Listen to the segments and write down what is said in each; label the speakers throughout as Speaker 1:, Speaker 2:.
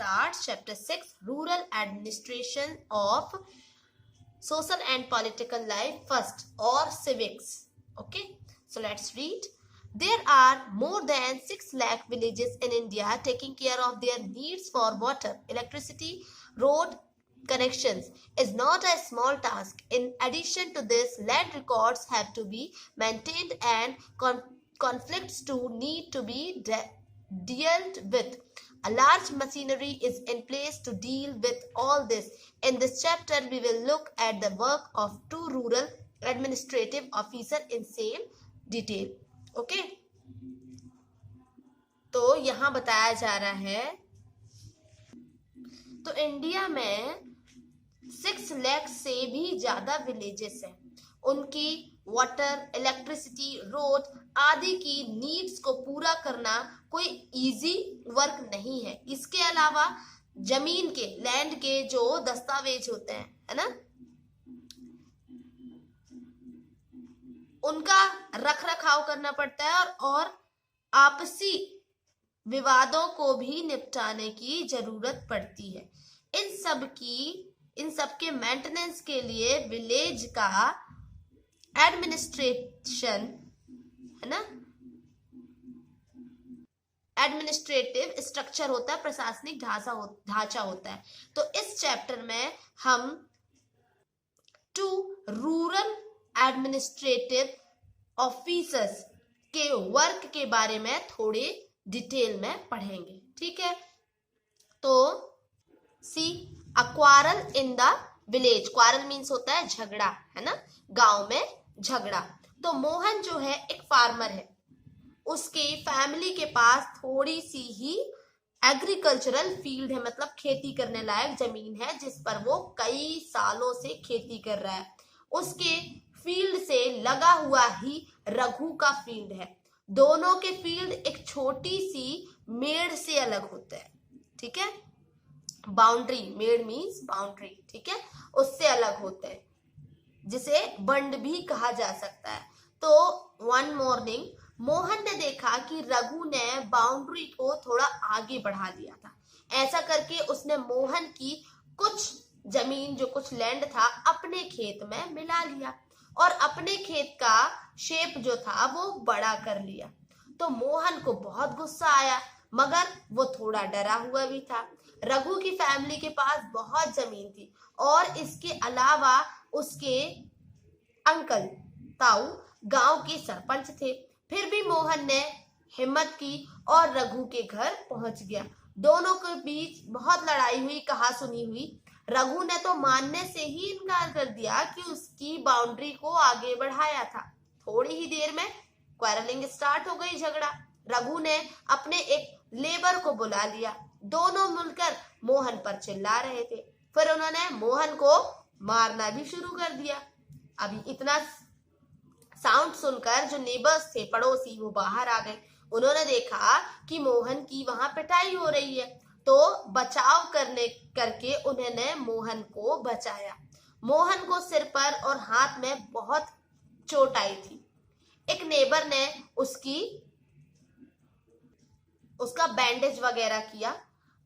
Speaker 1: start chapter 6, rural administration of social and political life first, or civics. Okay, so let's read. There are more than 6 lakh villages in India taking care of their needs for water, electricity, road connections is not a small task. In addition to this, land records have to be maintained and conflicts to need to be dealt with. A large machinery is in place to deal with all this. In this chapter, we will look at the work of 2 rural administrative officers in same detail. Okay तो यहां बताया जा रहा है, तो India में 6 लाख से भी ज्यादा विलेजेस हैं। उनकी वाटर, इलेक्ट्रिसिटी, रोड आदि की नीड्स को पूरा करना कोई इजी वर्क नहीं है। इसके अलावा जमीन के, लैंड के जो दस्तावेज होते हैं, है ना, उनका रख रखाव करना पड़ता है और आपसी विवादों को भी निपटाने की जरूरत पड़ती है। इन सब के मेंटेनेंस के लिए विलेज का एडमिनिस्ट्रेशन, है ना, एडमिनिस्ट्रेटिव स्ट्रक्चर होता है, प्रशासनिक ढांचा होता है। तो इस चैप्टर में हम 2 रूरल एडमिनिस्ट्रेटिव ऑफिसर्स के वर्क के बारे में थोड़े डिटेल में पढ़ेंगे। ठीक है, तो see a quarrel in the village. Quarrel means होता है झगड़ा, है ना, गांव में झगड़ा। तो मोहन जो है एक फार्मर है, उसके फैमिली के पास थोड़ी सी ही एग्रीकल्चरल फील्ड है, मतलब खेती करने लायक जमीन है जिस पर वो कई सालों से खेती कर रहा है। उसके फील्ड से लगा हुआ ही रघु का फील्ड है। दोनों के फील्ड एक छोटी सी मेड़ से अलग होते हैं। ठीक है, बाउंड्री, मेड़ मीन्स बाउंड्री, ठीक है, उससे अलग होते हैं, जिसे बंड भी कहा जा सकता है। तो वन मॉर्निंग मोहन ने देखा कि रघु ने बाउंड्री को थोड़ा आगे बढ़ा दिया था। ऐसा करके उसने मोहन की कुछ जमीन, जो कुछ लैंड था, अपने खेत में मिला लिया और अपने खेत का शेप जो था वो बड़ा कर लिया। तो मोहन को बहुत गुस्सा आया, मगर वो थोड़ा डरा हुआ भी था। रघु की फैमिली के पास बहुत जमीन थी और इसके अलावा उसके अंकल ताऊ गांव के सरपंच थे। फिर भी मोहन ने हिम्मत की और रघु के घर पहुंच गया। दोनों के बीच बहुत लड़ाई हुई, कहा सुनी हुई। रघु ने तो मानने से ही इनकार कर दिया कि उसकी बाउंड्री को आगे बढ़ाया था। थोड़ी ही देर में क्वारलिंग स्टार्ट हो गई, झगड़ा। रघु ने अपने एक लेबर को बुला लिया। दोनों मिलकर मोहन पर चिल्ला रहे थे। फिर उन्होंने मोहन को मारना भी शुरू कर दिया। अभी इतना साउंड सुनकर जो नेबर्स थे, पड़ोसी, वो बाहर आ गए। उन्होंने देखा कि मोहन की वहां पिटाई हो रही है, तो बचाव करके उन्होंने मोहन को बचाया। मोहन को सिर पर और हाथ में बहुत चोट आई थी। एक नेबर ने उसका बैंडेज वगैरह किया।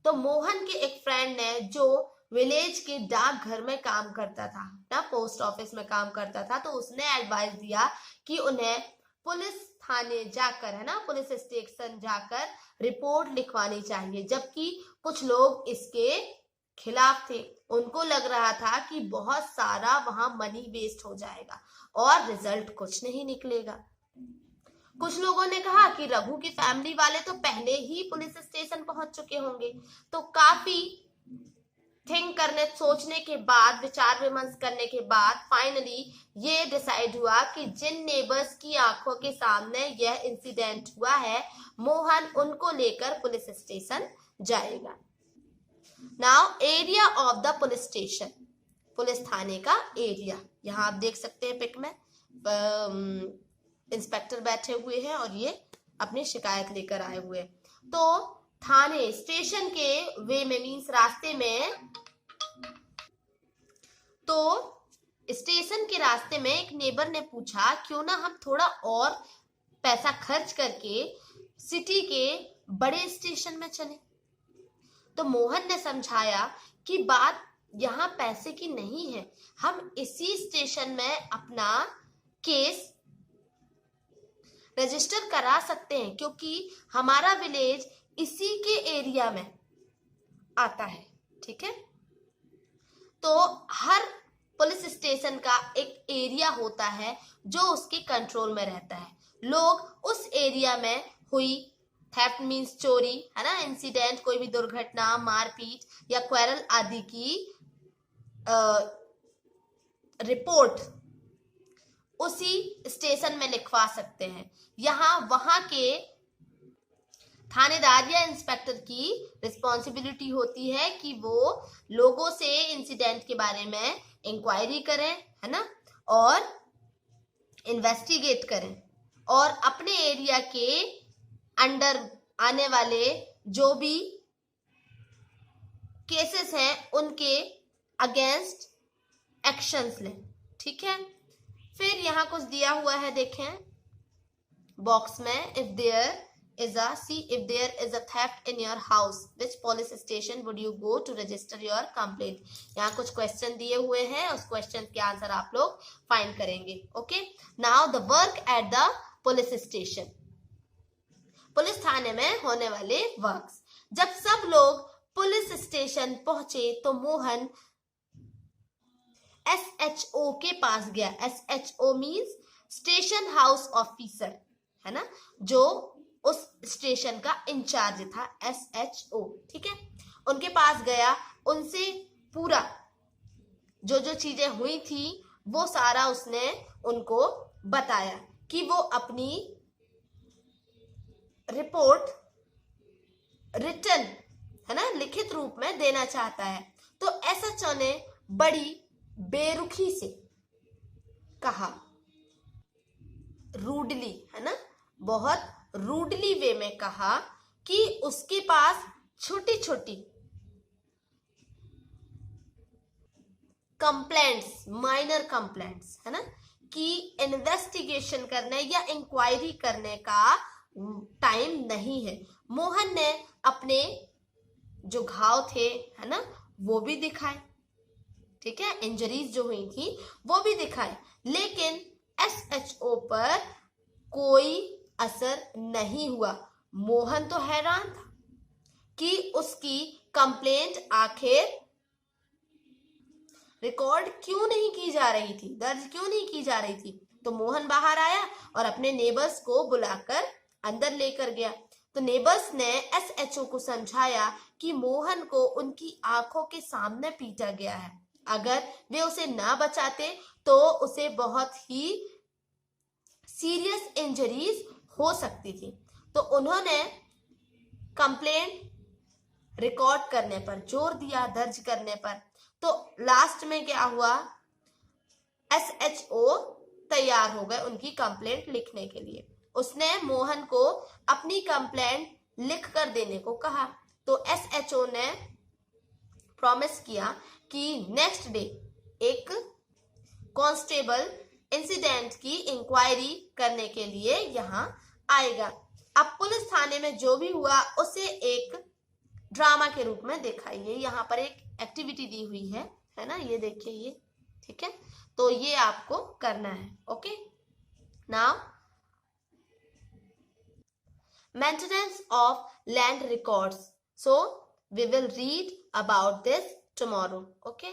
Speaker 1: तो मोहन के एक फ्रेंड ने, जो विलेज के डाक घर में काम करता था ना, पोस्ट ऑफिस में काम करता था, तो उसने एडवाइस दिया कि उन्हें पुलिस थाने जाकर, है ना, पुलिस स्टेशन जाकर रिपोर्ट लिखवानी चाहिए। जबकि कुछ लोग इसके खिलाफ थे। उनको लग रहा था कि बहुत सारा वहां मनी वेस्ट हो जाएगा और रिजल्ट कुछ नहीं निकलेगा। कुछ लोगों ने कहा कि रघु की फैमिली वाले तो पहले ही पुलिस स्टेशन पहुंच चुके होंगे। तो काफी सोचने के बाद, विचार विमर्श करने के बाद फाइनली ये डिसाइड हुआ कि जिन नेबर्स की आंखों के सामने यह इंसिडेंट हुआ है, मोहन उनको लेकर पुलिस स्टेशन जाएगा। Now area of the police station, police थाने का एरिया। यहाँ आप देख सकते हैं पिक में इंस्पेक्टर बैठे हुए हैं और ये अपनी शिकायत लेकर आए हुए हैं। तो थाने, स्टेशन के वे में मीन्स रास्ते में, तो स्टेशन के रास्ते में एक नेबर ने पूछा क्यों ना हम थोड़ा और पैसा खर्च करके सिटी के बड़े स्टेशन में चले। तो मोहन ने समझाया कि बात यहाँ पैसे की नहीं है, हम इसी स्टेशन में अपना केस रजिस्टर करा सकते हैं क्योंकि हमारा विलेज इसी के एरिया में आता है। ठीक है, तो हर पुलिस स्टेशन का एक एरिया होता है जो उसके कंट्रोल में रहता है। लोग उस एरिया में हुई थेफ्ट मीन्स चोरी, है ना, इंसिडेंट, कोई भी दुर्घटना, मारपीट या क्वेरल आदि की रिपोर्ट उसी स्टेशन में लिखवा सकते हैं। यहाँ वहां के थानेदार या इंस्पेक्टर की रिस्पॉन्सिबिलिटी होती है कि वो लोगों से इंसिडेंट के बारे में इंक्वायरी करें, है ना, और इन्वेस्टिगेट करें और अपने एरिया के अंडर आने वाले जो भी केसेस हैं उनके अगेंस्ट एक्शंस लें। ठीक है, फिर यहाँ कुछ दिया हुआ है, देखें बॉक्स में, if there is a theft in your house, which police station would you go to register your complaint? यहाँ कुछ क्वेश्चन दिए हुए हैं, उस क्वेश्चन के आंसर आप लोग फाइंड करेंगे। Okay, now the work at the police station, police थाने में होने वाले वर्क्स। जब सब लोग पुलिस स्टेशन पहुंचे तो मोहन SHO के पास गया। SHO means station house officer, है ना, जो उस स्टेशन का इंचार्ज था, SHO। ठीक है, उनके पास गया, उनसे पूरा जो जो चीजें हुई थी वो सारा उसने उनको बताया कि वो अपनी रिपोर्ट रिटन, है ना, लिखित रूप में देना चाहता है। तो SHO ने बड़ी बेरुखी से कहा, रूडली, है ना, बहुत रूडली वे में कहा कि उसके पास छोटी छोटी कंप्लेंट्स, माइनर कंप्लेंट्स, है ना, कि इन्वेस्टिगेशन करने या इंक्वायरी करने का टाइम नहीं है। मोहन ने अपने जो घाव थे, है ना, वो भी दिखाए। ठीक है, इंजरीज जो हुई थी वो भी दिखाए, लेकिन SHO पर कोई असर नहीं हुआ। मोहन तो हैरान था कि उसकी कंप्लेंट आखिर रिकॉर्ड क्यों नहीं की जा रही थी, दर्ज क्यों नहीं की जा रही थी। तो मोहन बाहर आया और अपने नेबर्स को बुलाकर अंदर लेकर गया। तो नेबर्स ने SHO को समझाया कि मोहन को उनकी आंखों के सामने पीटा गया है, अगर वे उसे ना बचाते तो उसे बहुत ही सीरियस इंजरीज हो सकती थी। तो उन्होंने कंप्लेंट रिकॉर्ड करने पर जोर दिया, दर्ज करने पर। तो लास्ट में क्या हुआ, SHO तैयार हो गए उनकी कंप्लेंट लिखने के लिए। उसने मोहन को अपनी कंप्लेंट लिख कर देने को कहा। तो SHO ने प्रॉमिस किया कि नेक्स्ट डे एक कांस्टेबल इंसिडेंट की इंक्वायरी करने के लिए यहाँ आएगा। अब पुलिस थाने में जो भी हुआ उसे एक ड्रामा के रूप में दिखाइए। यहाँ पर एक एक्टिविटी दी हुई है ना, ये देखिए ये। ठीक है, तो ये आपको करना है। Okay, now maintenance of land records, so we will read about this tomorrow. Okay.